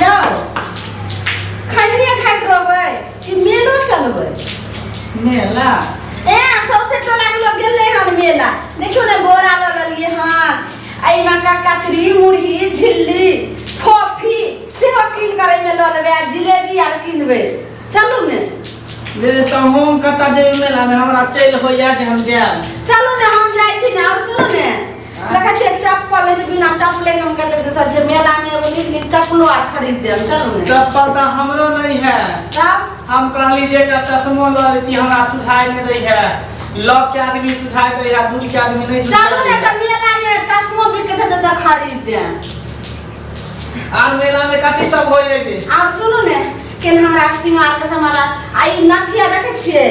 यो खनिया खाइत रहबै कि मेलो चलबै मेला ए सबसे टोला के लोग गेलै हन मेला देखियो ने बोरा लगलिए हन एहिमे का कचरी मुरही झिल्ली फोफी सेहो कीन करे में ल लेबै जिलेबी आर किनबै चलू ने ले त हम कत जेबै मेला में हमरा चल होइया जे हम जाब चलू ने हम जाइ छी ने और सुनो ने लगा छै चप्पल ले बिना चप्पल हम कहते दोसर छै मेला में एगो नीक चप्पलो आर खरीद देब चलू ने चप्पल त हमरो नहीं है तब हम कहली जे एकटा चश्मो ल लेती हमरा सुझाई नहीं रही है लग के आदमी सुझाई रही है दूर के आदमी नहीं चलू ने त मेला में चश्मो बिकते त खरीद दे आज मेला में कथि सब होय छै और सुनो ने केन हमरा सिंगार के सामान आई नथिया देखे छिए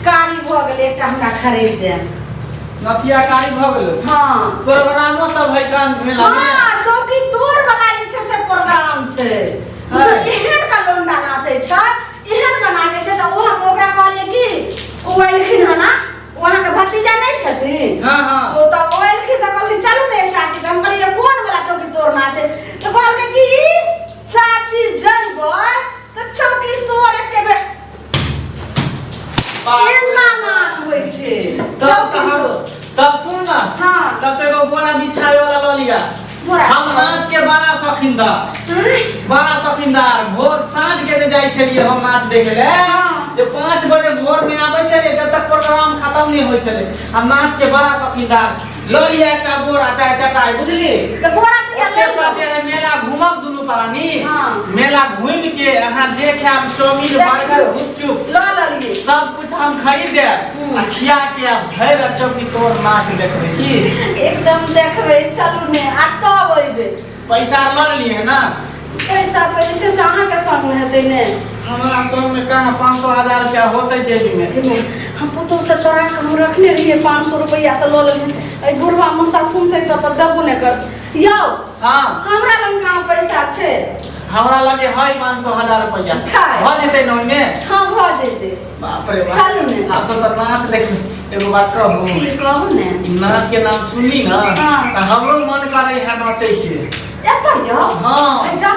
कारी भ गेल एकटा हमरा खरीद दे नथिया कारी भ गेल हां प्रोग्रामो सब है कान मेला में हां चौकी तोर वाला जे छै से प्रोग्राम छै एहन का लोंडा नाचे छै एहन का नाचे छै त ओ हम ओकरा कहलिए कि ओ एलखिन हना वहां के भतीजा नहीं छथिन हां हां ओ त ओ एलखिन त कहलिन चलू ने चाची हम कहलिए कोन वाला चौकी तोर नाचे त कहलके कि चाची जइबै त चौकी तोर के बे केना नाच होय छै तब सुन ना हां तब तो एगो बोरा बिछावे वाला ल लिया हम नाच के बड़ा शौकीनदार भोर साँझ के जाई छलिए हम नाच देखे ले जे 5 बजे भोर में आबै छले जब तक प्रोग्राम खत्म नहीं होय छले हम नाच के बड़ा शौकीनदार ल लिया एकटा बोरा चाहे चटाई बुझली त बोरा दिया ले के मेला घुमब दुनु प्राणी मेला घूम के अहां जे खाब चाउमीन बर्गर गुपचुप ल लिए सब कुछ हम खरीद दे आ खिया के भैर चौकी तोर नाच देखबै की एकदम देखबै चलू ने आ तब अइबे पैसा ल लिए ना पैसा पैसे से अहाँ के संग हेतै ने हमरा संग में कहां 500,000 रुपया होतै जेबी में हम पुतो से चोरा के हम रखने रहिए 500 रुपया त ल लेबै ए बुढ़वा मौसा सुनतै त देबो ने कर यौ हां हमरा लंग कहां पैसा छै हमरा लगे है 500,000 रुपया भ जेतै न में हां भ जेतै बाप रे बाप चलू ने आप सब नाच देख एगो बात कहू की कहू ने नाच के नाम सुनली ना त हमरो मन करे है नाचे के एत यौ हां जा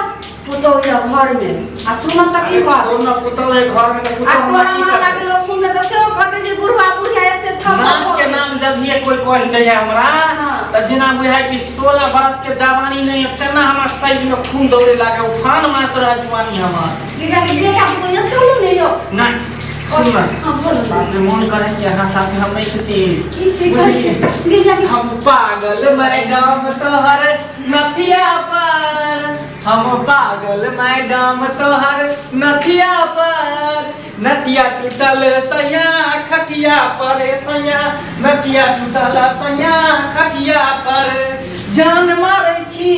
पुतो या घर में आ सुन त की बात सुन पुतो है घर में त पुतो आ तोरा माला के लोग सुन त से कहते जे बुढ़वा बुढ़िया एते था नाच के नाम जब ये कोई कह दे हमरा त जिना बुझाय कि 16 बरस के जवानी नहीं तेना हमरा सही में खून दौड़े लागे उफान मारत रह जवानी हमर बिना के बेटा पुतो या चलू ने यो नहीं सुन ना हां बोलो बाप रे मन करे कि यहाँ साथ में हम नहीं छती की कहै छै हम पागल मैडम तोहर नथिया पर हम पागल मैडम तोहर नथिया पर नथिया टूटल सैया खटिया पर सैया नथिया टूटल सैया खटिया पर जान मारै छी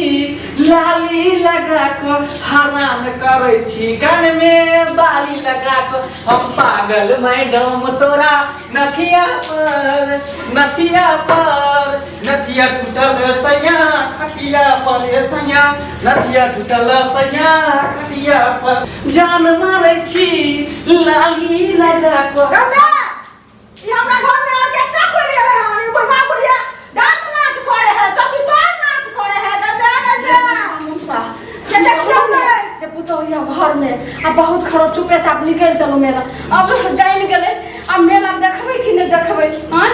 लाली लगा को हरान करै छी कान में बाली लगा को हम पागल मैडम तोरा नथिया पर नथिया टूटल सैया खटिया पर सैया नथिया टूटल सैया खटिया पर जान मारै छी लाली लगा को गम्या ई हमरा घर में ऑर्केस्ट्रा खोल ले है बुढ़वा बुढ़िया डांस नाच करे है चौकी तोर नाच करे है गम्या मुसा ये देखियो ने जे पुतो या घर में आ बहुत खरो चुपे से आप निकल चलो मेला अब जाइन गेले आ मेला देखबै कि ने देखबै हां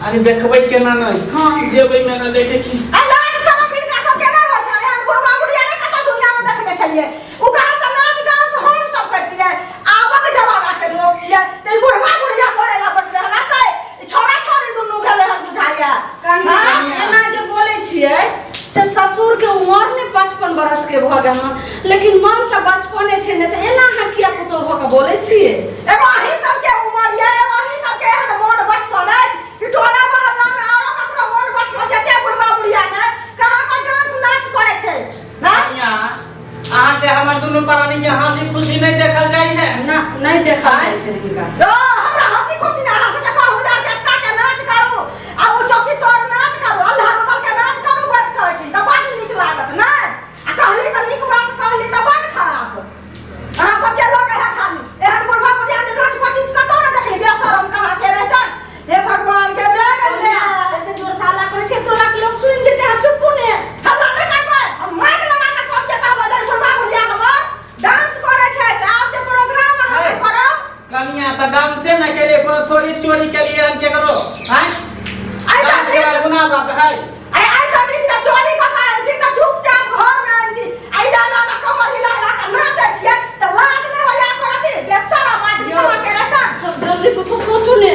अरे देखबै केना नहीं हां जेबै मेला देखे की आ लाग सब फिर का सब केना हो छले हम बुढ़वा बुढ़िया ने कत दुनिया में देखले छलिए उ कहां से नाच डांस हम सब करती है आबक जमाना के लोग छिए ते बुढ़वा बुढ़िया करे ला पड़ले हमरा से छोरा छोरी दुनु भेले हम बुझाइया एना जे बोले छिए से ससुर के उम्र ने 55 बरस के भ गेल लेकिन मन त बचपने छै ने त एना हकिया पुतो भ के बोले छिए एगो अही सब के उम्र ये अही सब के मोन बचपन अछि कि टोला मोहल्ला में औरो ककरो मोन बचपन जते बुढ़वा बुढ़िया छै कहां का डांस नाच करे छै ना आहां के हमर दुनु प्राणी के हंसी खुशी नहीं देखल जाई है ना नहीं देखल जाई छै इनका हमरा हंसी खुशी ना हंसी के कहू ऑर्केस्ट्रा के नाच करू आ ओ चौकी तोर नाच करू अल्लाह बदल के नाच करू बैठ के त बात नीक लागत ना आ कहली त नीक बात कहली त बात खराब अहां सब के लोग है खाली एहन बुढ़वा बुढ़िया ने रोज चोरी के लिए हम के करो हैं ऐसा के बारे गुनाह बात है अरे ऐसा दिन का चोरी का आंटी का चुपचाप घर में आंटी आई जाना ना कमर हिला हिला कर नाच छिए से लाज नहीं होया करती बेसरा बात कमा के रहता अब जल्दी कुछ सोचो ने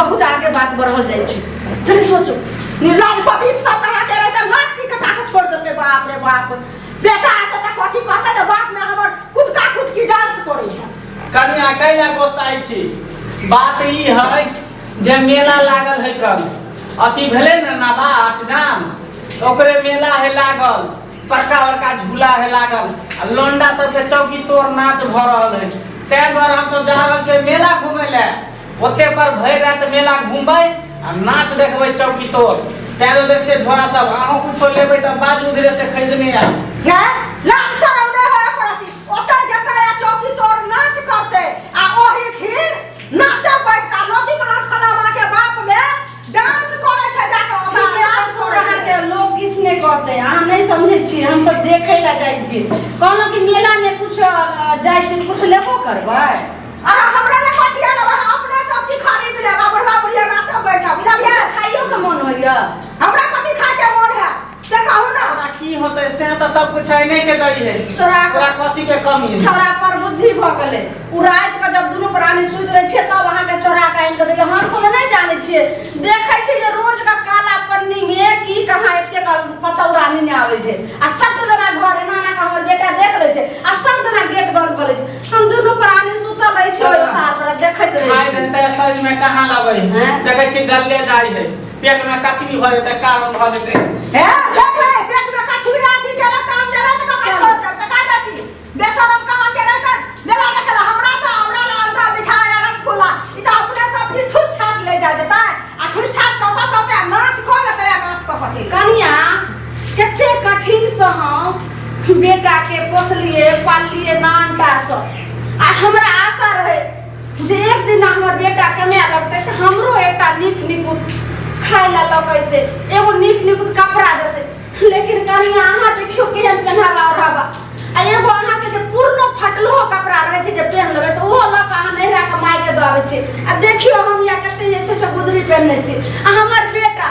बहुत आगे बात बढ़ल जाय छै जल्दी सोचो निर्लाज पति सब कहा के रहता नाक की कटा के छोड़ दे बाप रे बाप बेटा आता त कथी कहता त बाप में हमर खुद का खुद की डांस करै है कन्या कैला गोसाई छी बात ई है जे मेला लागल है कल अथी भेले न नवा 8 नाम ओकरे मेला है लागल बड़का बड़का झूला है लागल आ लोंडा सब के चौकी तोड़ नाच भ रहल है तै बार हम सब जा रहल छै मेला घूमे ले ओते पर भर रात मेला घूमबै आ नाच देखबै चौकी तोड़ तै देखते थोड़ा सब अहों कुछो लेबै त बाजू धीरे से खरीदने आ क्या लाज शरम नहीं होया करती ओता जता या चौकी तोड़ नाच करते आ ओही खीर नाचा बैठता लोटी कहां खलामा के बाप में डांस करे छै जाके ओता डांस करे के लोग किछ ने करते अहाँ नहीं समझे छी हम सब देखे ला जाय छी कहलो कि मेला में कुछ जाय छी कुछ लेबो करबै अरे हमरा ले कथिया न अपने सब चीज खरीद ले बाबा बुढ़िया नाचा बैठा बुझलिए खाइयो के मन होइया हमरा कथी खा के मन है से कहू ना तोरा की होतै से त सब कुछ है नहीं के दई है तोरा कथी के कमी है छोरा पर बुद्धि भ गेलै उ रात के जब दुनु प्राणी सुत रहे छै तब अहाँ के चोरा के आइन के देले हम को नहीं जाने छिए देखै छी जे रोज का काला पन्नी में की कहां एते का पतौरानी ने आवे छै आ सब जना घर एना ना हमर बेटा देख ले छै आ सब जना गेट बंद कर ले छै हम दुनु प्राणी सुतल रहे छै ओइ साल पर देखैत रहे खाइ देते शरीर में कहां लबै देखै छी गले जाई है पेट में कचरी भ जेतै कारण भ जेतै है देख ले पेट में कछुआ आदि के काम जरा से का छोड़ दे से का छी बेशरम कहां के रहता मेला देखला हमरा से हमरा ला अंडा मिठाई रसगुल्ला ई त अपने सब चीज ठुस ठास ले जा देता आ ठुस ठास कहता सब के नाच को लेते नाच को कछी कनिया कते कठिन से हम बेटा के पोसलिए पालिए नानटा से आ हमरा आशा रहे जे एक दिन हमर बेटा कमे लगते त हमरो एकटा नीक निकुत खाय ला लगैते एगो नीक निकुत कपड़ा देते लेकिन कनिया अहाँ देखियो केहन पहनावा रहबा आ एगो अहाँ के जे पूर्ण फटलो कपड़ा रहे छै जे पहन लेबै त ओहो लक अहाँ नहीं राख माय के दबै छै आ देखियो हम या कते जे छै से गुदरी पहनने छी आ हमर बेटा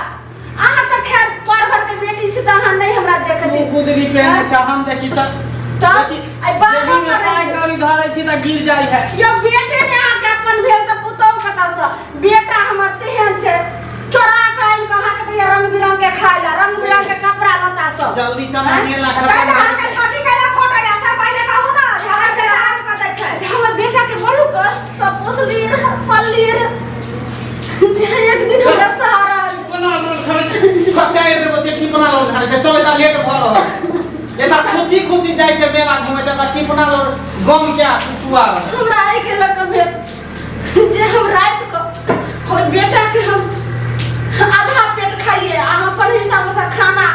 अहाँ त खैर परवर के बेटी छी त अहाँ नहीं हमरा देखे छी गुदरी पहने छ हम देखि त आई बात जमीन में पाय करी धरै छी त गिर जाई है यो बेटे ने अहाँ के अपन भेल त पुतौ कता से बेटा हमर तेहन छै चोरा काइन कहां के दिया रंग बिरंग के खाइला रंग बिरंग के कपड़ा लता सब जल्दी चमके ला पहले हम के छाती कैला फोटो या सब पहले कहू ना झगड़ के नाम कतै छै हमर बेटा के बड़ू कष्ट सब पोसली पल्ली एक दिन हमरा सहारा बना लो खर्चा ए देबो से की बना लो घरे से चले का लेट भ रह एता खुशी खुशी जाय छै मेला घुमे त की बना लो गम क्या छुआ हमरा आई के लग भेल जे हम रात को और बेटा के हम आधा पेट खाइए आ अपन हिसाब से खाना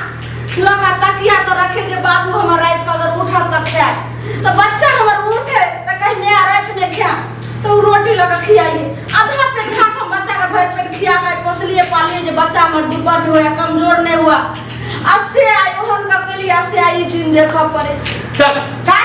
लगा तकिया तो रखे जे बाबू हमर रात को अगर उठल त खाए तो बच्चा हमर उठे त कहीं मैं रात में खा तो रोटी लगा खियाइए आधा पेट खा के बच्चा का भर पेट खिया के पोसलिए पालिए जे बच्चा हमर दुबर हुआ कमजोर नहीं हुआ अस्से आई ओहन का के लिए अस्से आई दिन देखा पड़े चल का